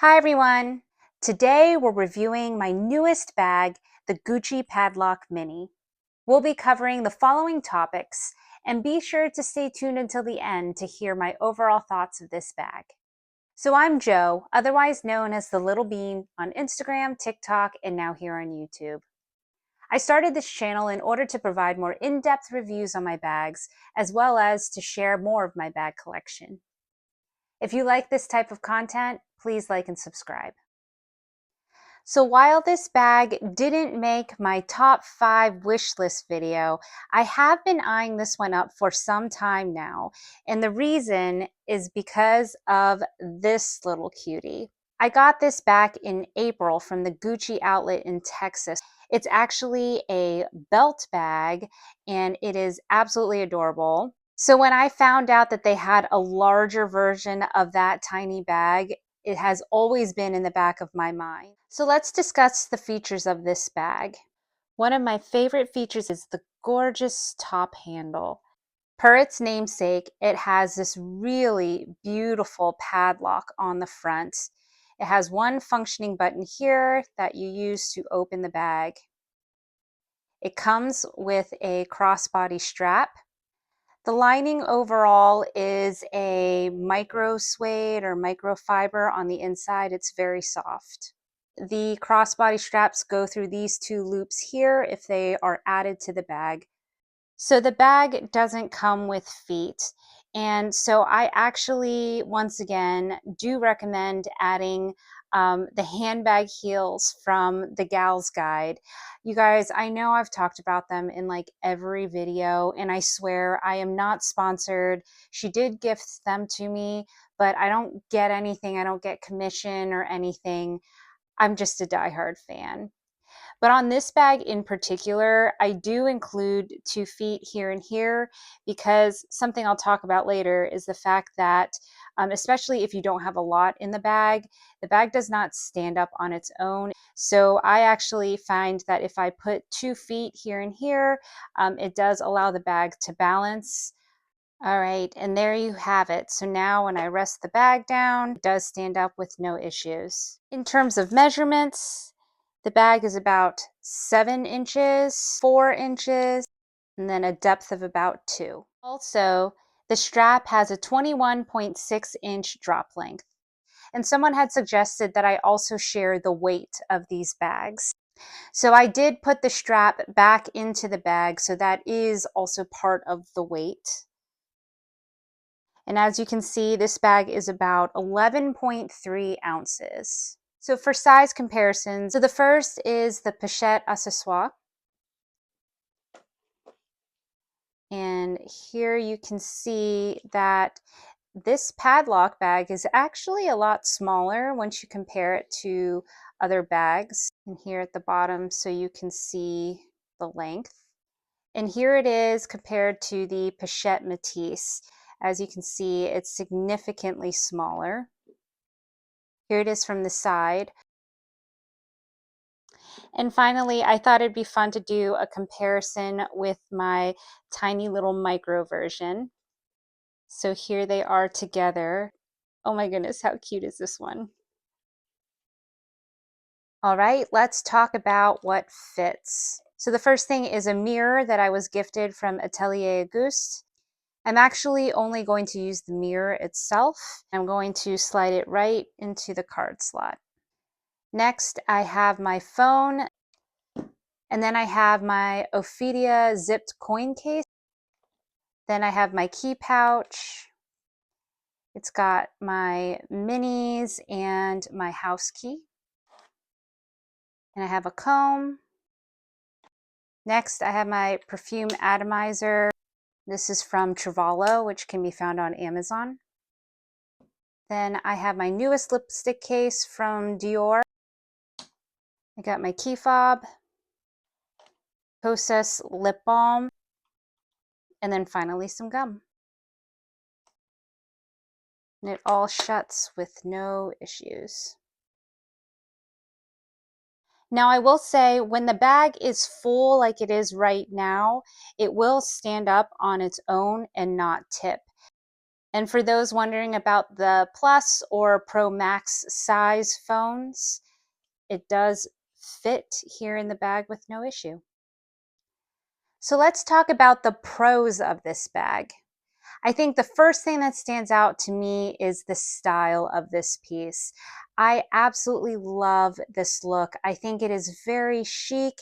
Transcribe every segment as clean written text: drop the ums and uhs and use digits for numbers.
Hi everyone! Today we're reviewing my newest bag, the Gucci Padlock Mini. We'll be covering the following topics, and be sure to stay tuned until the end to hear my overall thoughts of this bag. So I'm Jo, otherwise known as the Little Bean on Instagram, TikTok, and now here on YouTube. I started this channel in order to provide more in-depth reviews on my bags, as well as to share more of my bag collection. If you like this type of content, please like and subscribe. So while this bag didn't make my top 5 wish list video, I have been eyeing this one up for some time now. And the reason is because of this little cutie. I got this back in April from the Gucci outlet in Texas. It's actually a belt bag and it is absolutely adorable. So when I found out that they had a larger version of that tiny bag, it has always been in the back of my mind. So let's discuss the features of this bag. One of my favorite features is the gorgeous top handle. Per its namesake, it has this really beautiful padlock on the front. It has one functioning button here that you use to open the bag. It comes with a crossbody strap. The lining overall is a micro suede or microfiber on the inside. It's very soft. The crossbody straps go through these two loops here if they are added to the bag. So the bag doesn't come with feet. And so I actually, once again, do recommend adding the handbag heels from the Gal's Guide. You guys, I know I've talked about them in like every video, and I swear I am not sponsored. She did gift them to me, but I don't get anything. I don't get commission or anything. I'm just a diehard fan. But on this bag in particular, I do include 2 feet here and here because something I'll talk about later is the fact that, especially if you don't have a lot in the bag does not stand up on its own. So I actually find that if I put 2 feet here and here, it does allow the bag to balance. All right, and there you have it. So now when I rest the bag down, it does stand up with no issues. In terms of measurements, the bag is about 7 inches, 4 inches, and then a depth of about 2. Also, the strap has a 21.6-inch drop length. And someone had suggested that I also share the weight of these bags. So I did put the strap back into the bag, so that is also part of the weight. And as you can see, this bag is about 11.3 ounces. So for size comparisons, so the first is the pochette accessoire. And here you can see that this padlock bag is actually a lot smaller once you compare it to other bags. And here at the bottom, so you can see the length. And here it is compared to the pochette Matisse. As you can see, it's significantly smaller. Here it is from the side. And finally, I thought it'd be fun to do a comparison with my tiny little micro version. So here they are together. Oh my goodness, how cute is this one? All right, let's talk about what fits. So the first thing is a mirror that I was gifted from Atelier Auguste. I'm actually only going to use the mirror itself. I'm going to slide it right into the card slot. Next, I have my phone, and then I have my Ophidia zipped coin case. Then I have my key pouch. It's got my minis and my house key. And I have a comb. Next, I have my perfume atomizer. This is from Travallo, which can be found on Amazon. Then I have my newest lipstick case from Dior. I got my key fob, Kosas lip balm, and then finally some gum. And it all shuts with no issues. Now I will say, when the bag is full like it is right now, it will stand up on its own and not tip. And for those wondering about the Plus or Pro Max size phones, it does fit here in the bag with no issue. So let's talk about the pros of this bag. I think the first thing that stands out to me is the style of this piece. I absolutely love this look. I think it is very chic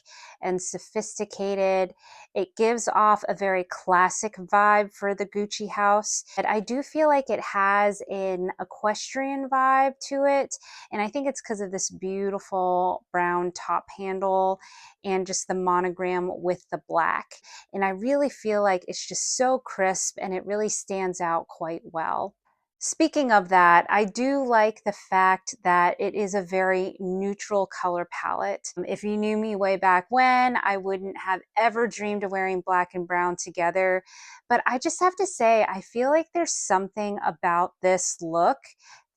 and sophisticated. It gives off a very classic vibe for the Gucci house. But I do feel like it has an equestrian vibe to it. And I think it's because of this beautiful brown top handle and just the monogram with the black. And I really feel like it's just so crisp and it really stands out quite well. Speaking of that, I do like the fact that it is a very neutral color palette. If you knew me way back when, I wouldn't have ever dreamed of wearing black and brown together. But I just have to say, I feel like there's something about this look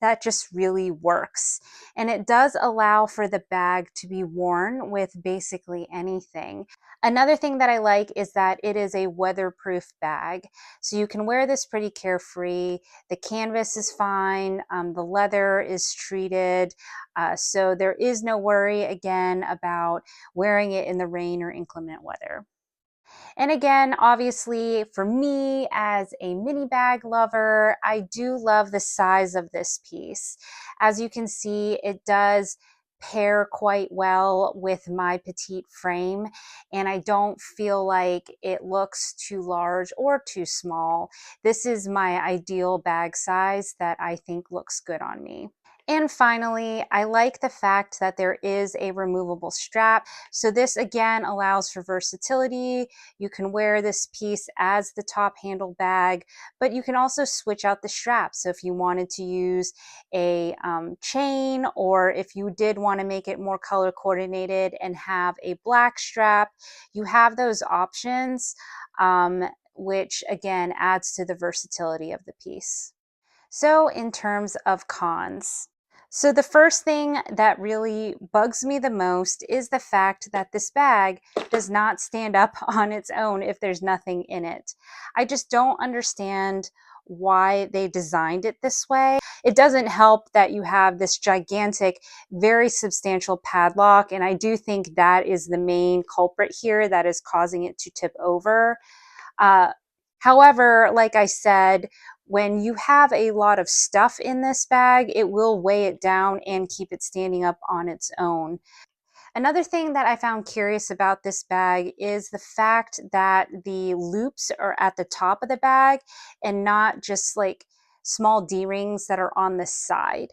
that just really works. And it does allow for the bag to be worn with basically anything. Another thing that I like is that it is a weatherproof bag. So you can wear this pretty carefree. The canvas is fine. The leather is treated. So there is no worry again about wearing it in the rain or inclement weather. And again, obviously for me as a mini bag lover, I do love the size of this piece. As you can see, it does pair quite well with my petite frame, and I don't feel like it looks too large or too small. This is my ideal bag size that I think looks good on me. And finally, I like the fact that there is a removable strap. So this again allows for versatility. You can wear this piece as the top handle bag, but you can also switch out the strap. So if you wanted to use a chain, or if you did want to make it more color coordinated and have a black strap, you have those options, which again adds to the versatility of the piece. So in terms of cons, so the first thing that really bugs me the most is the fact that this bag does not stand up on its own if there's nothing in it. I just don't understand why they designed it this way. It doesn't help that you have this gigantic, very substantial padlock, and I do think that is the main culprit here that is causing it to tip over. Uh, However, like I said, when you have a lot of stuff in this bag, it will weigh it down and keep it standing up on its own. Another thing that I found curious about this bag is the fact that the loops are at the top of the bag and not just like small D-rings that are on the side.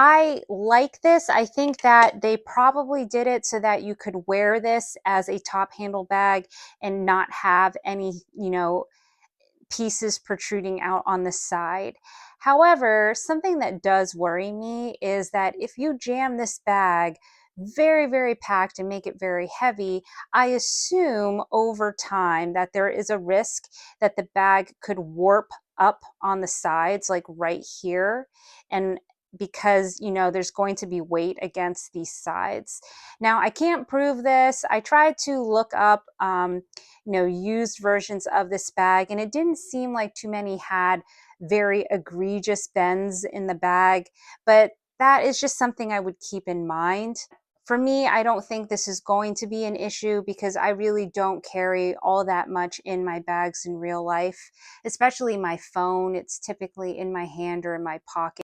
I like this. I think that they probably did it so that you could wear this as a top handle bag and not have any, pieces protruding out on the side. However, something that does worry me is that if you jam this bag very, very packed and make it very heavy, I assume over time that there is a risk that the bag could warp up on the sides, like right here. And because there's going to be weight against these sides. Now I can't prove this. I tried to look up used versions of this bag, and it didn't seem like too many had very egregious bends in the bag, but that is just something I would keep in mind. For me, I don't think this is going to be an issue because I really don't carry all that much in my bags in real life, especially my phone. It's typically in my hand or in my pocket.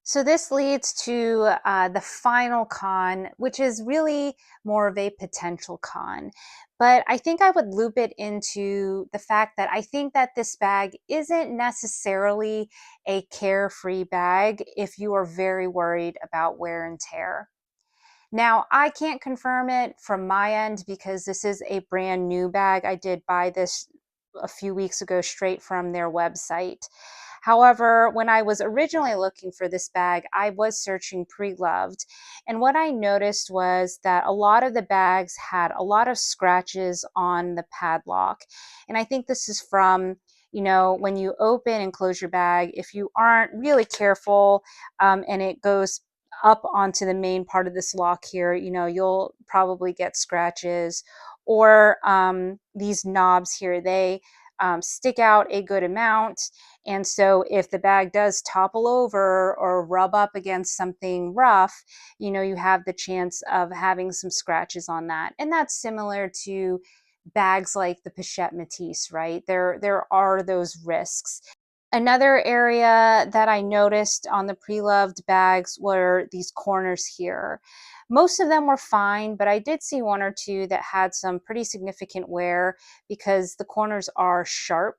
So this leads to the final con, which is really more of a potential con. But I think I would loop it into the fact that I think that this bag isn't necessarily a carefree bag if you are very worried about wear and tear. Now, I can't confirm it from my end because this is a brand new bag. I did buy this a few weeks ago straight from their website. However, when I was originally looking for this bag, I was searching pre-loved. And what I noticed was that a lot of the bags had a lot of scratches on the padlock. And I think this is from, when you open and close your bag, if you aren't really careful and it goes up onto the main part of this lock here, you'll probably get scratches. Or these knobs here, they stick out a good amount. And so if the bag does topple over or rub up against something rough, you have the chance of having some scratches on that. And that's similar to bags like the Pochette Métis, right? There are those risks. Another area that I noticed on the pre-loved bags were these corners here. Most of them were fine, but I did see one or two that had some pretty significant wear because the corners are sharp.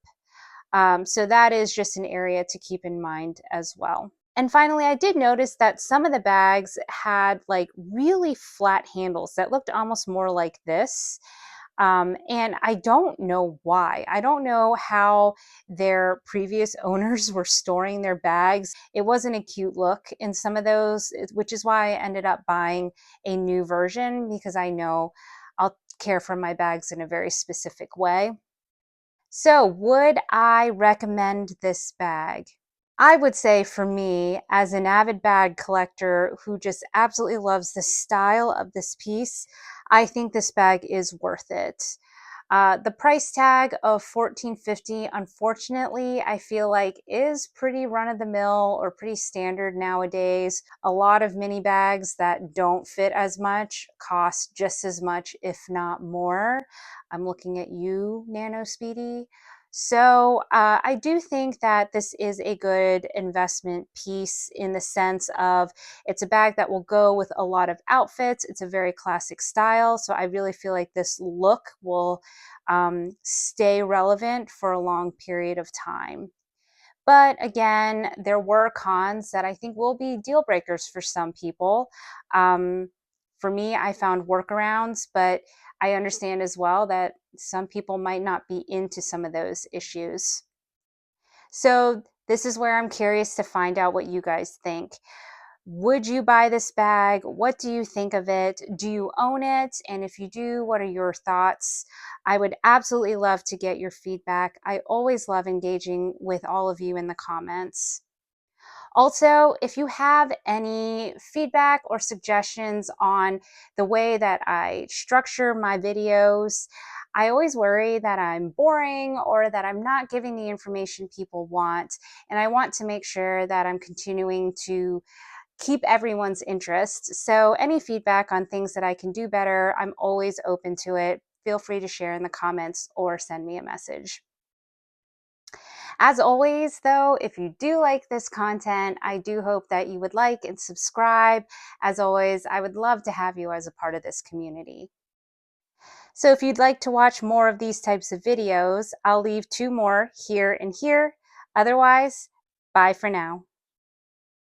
So that is just an area to keep in mind as well. And finally, I did notice that some of the bags had like really flat handles that looked almost more like this. And I don't know why. I don't know how their previous owners were storing their bags. It wasn't a cute look in some of those, which is why I ended up buying a new version, because I know I'll care for my bags in a very specific way. So, would I recommend this bag? I would say for me, as an avid bag collector who just absolutely loves the style of this piece, I think this bag is worth it. The price tag of $14.50, unfortunately, I feel like is pretty run-of-the-mill or pretty standard nowadays. A lot of mini bags that don't fit as much cost just as much, if not more. I'm looking at you, Nano Speedy. So I do think that this is a good investment piece in the sense of it's a bag that will go with a lot of outfits. It's a very classic style. So I really feel like this look will stay relevant for a long period of time. But again, there were cons that I think will be deal breakers for some people. For me, I found workarounds, but I understand as well that some people might not be into some of those issues. So this is where I'm curious to find out what you guys think. Would you buy this bag? What do you think of it? Do you own it? And if you do, what are your thoughts? I would absolutely love to get your feedback. I always love engaging with all of you in the comments. Also, if you have any feedback or suggestions on the way that I structure my videos, I always worry that I'm boring or that I'm not giving the information people want. And I want to make sure that I'm continuing to keep everyone's interest. So any feedback on things that I can do better, I'm always open to it. Feel free to share in the comments or send me a message. As always, though, if you do like this content, I do hope that you would like and subscribe. As always, I would love to have you as a part of this community. So if you'd like to watch more of these types of videos, I'll leave 2 more here and here. Otherwise, bye for now.